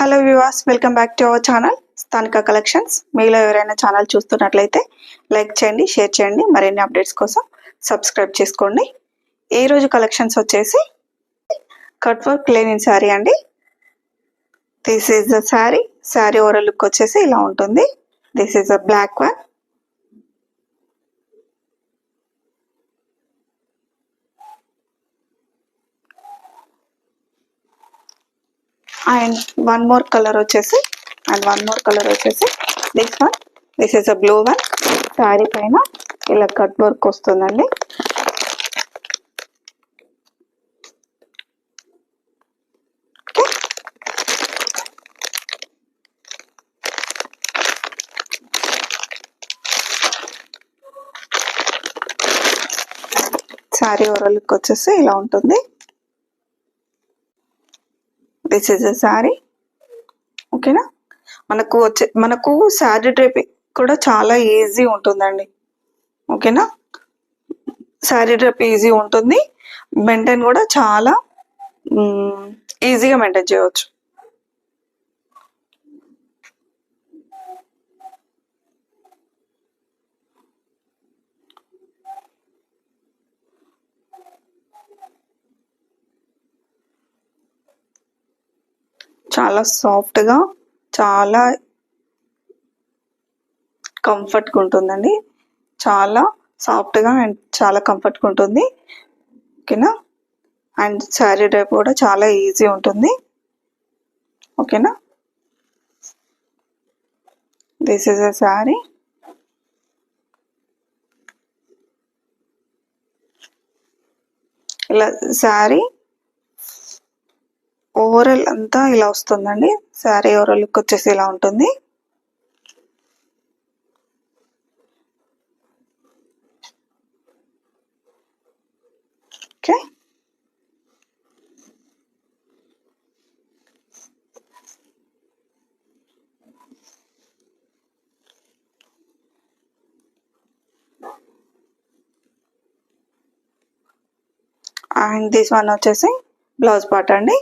Hello viewers, welcome back to our channel స్థానిక collections. మీలో ఎవరైనా ఛానల్ చూస్తున్నట్లయితే లైక్ చేయండి, షేర్ చేయండి. మరిన్ని అప్డేట్స్ కోసం సబ్స్క్రైబ్ చేసుకోండి. ఈ రోజు కలెక్షన్స్ వచ్చేసి కట్ వర్క్ లెనిన్ శారీ అండి. This is the sari. Sari overall look వచ్చేసి ఇలా ఉంటుంది. This is the black one. And one more colour వచ్చేసి this is a blue one. Sari పైన ఇలా కట్ వర్క్ వస్తుందండి. శారీ ఓవరాల్ లుక్ వచ్చేసి ఇలా ఉంటుంది. దిస్ ఇస్ అ శారీ. ఓకేనా. మనకు శారీ డ్రైపింగ్ కూడా చాలా ఈజీ ఉంటుందండి. ఓకేనా. శారీ డ్రైప్ ఈజీ ఉంటుంది. మెయింటైన్ కూడా చాలా ఈజీగా మెయింటైన్ చేయవచ్చు. చాలా సాఫ్ట్గా, చాలా కంఫర్ట్గా ఉంటుందండి. చాలా సాఫ్ట్గా అండ్ చాలా కంఫర్ట్గా ఉంటుంది. ఓకేనా. అండ్ శారీ డ్రైప్ కూడా చాలా ఈజీ ఉంటుంది. ఓకేనా. దిస్ ఈజ్ అ శారీ. ఇలా శారీ ఓవరాల్ అంతా ఇలా వస్తుందండి. శారీ ఓవరాల్ లుక్ వచ్చేసి ఇలా ఉంటుంది. ఓకే. అండ్ దిస్ వన్ వచ్చేసి బ్లౌజ్ పార్ట్ అండి.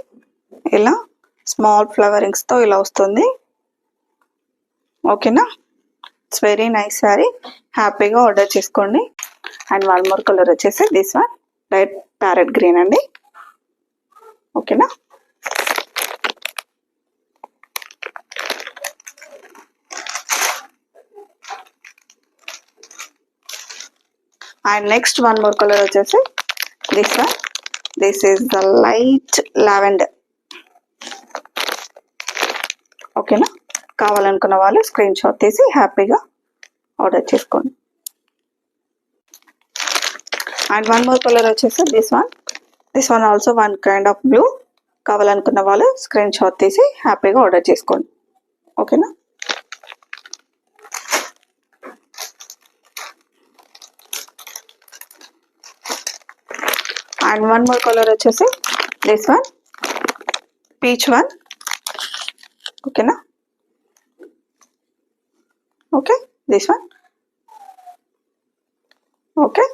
ఇలా స్మాల్ ఫ్లవరింగ్స్తో ఇలా వస్తుంది. ఓకేనా. It's very nice sari. హ్యాపీగా ఆర్డర్ చేసుకోండి. అండ్ వన్ మోర్ కలర్ వచ్చేసి this one light parrot green అండి. ఓకేనా. And next one more colour వచ్చేసి this one. This is the light lavender. ఓకేనా. కావాలనుకున్న వాళ్ళు స్క్రీన్ షాట్ తీసి హ్యాపీగా ఆర్డర్ చేసుకోండి. అండ్ వన్ మోర్ కలర్ వచ్చేసి this one also one kind of blue. కావాలనుకున్న వాళ్ళు స్క్రీన్ షాట్ తీసి హ్యాపీగా ఆర్డర్ చేసుకోండి. ఓకేనా. అండ్ వన్ మోర్ కలర్ వచ్చేసి దిస్ వన్ పీచ్ వన్. ఓకేనా. ఓకే. This one. ఓకే.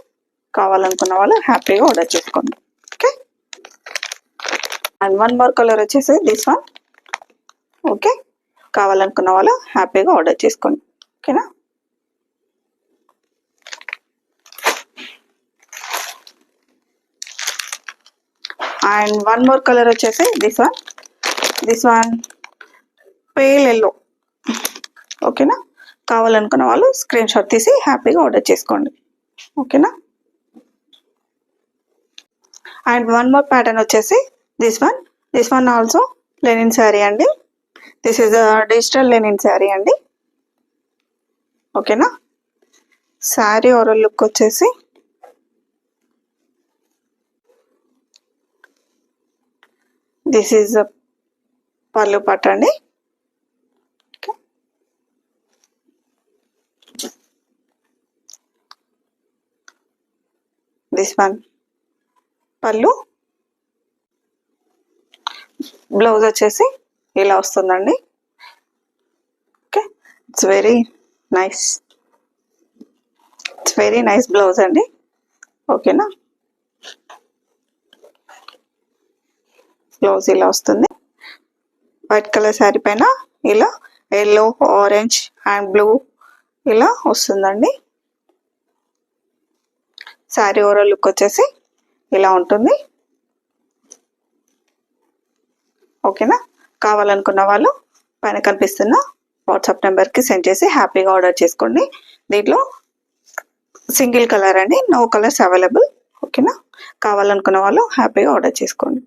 కావాలనుకున్న వాళ్ళు హ్యాపీగా ఆర్డర్ చేసుకోండి. Okay. And one more colour వచ్చేసి దిస్ వన్. ఓకే. కావాలనుకున్న వాళ్ళు హ్యాపీగా ఆర్డర్ చేసుకోండి. ఓకేనా. అండ్ వన్ మోర్ కలర్ వచ్చేసి దిస్ వన్ పేల్ ఎల్లో. ఓకేనా. కావాలనుకున్న వాళ్ళు స్క్రీన్ షాట్ తీసి హ్యాపీగా ఆర్డర్ చేసుకోండి. ఓకేనా. అండ్ వన్ మోర్ ప్యాటర్న్ వచ్చేసి this one also linen sari అండి. This is a digital linen sari అండి. ఓకేనా. శారీ ఓవరాల్ లుక్ వచ్చేసి దిస్ ఈజ్ అ పళ్ళు పట్టు అండి. దిస్ వన్ పళ్ళు. బ్లౌజ్ వచ్చేసి ఇలా వస్తుందండి. Okay. It's very nice blouse అండి. ఓకేనా. బ్లౌజ్ ఇలా వస్తుంది. వైట్ కలర్ శారీ పైన ఇలా ఎల్లో, ఆరెంజ్ అండ్ బ్లూ ఇలా వస్తుందండి. శారీ ఓవరాల్ లుక్ వచ్చేసి ఇలా ఉంటుంది. ఓకేనా? కావాలనుకున్న వాళ్ళు పైన కనిపిస్తున్న వాట్సాప్ నెంబర్కి సెండ్ చేసి హ్యాపీగా ఆర్డర్ చేసుకోండి. దీంట్లో సింగిల్ కలర్ అండి, నో కలర్స్ అవైలబుల్. ఓకేనా? కావాలనుకున్న వాళ్ళు హ్యాపీగా ఆర్డర్ చేసుకోండి.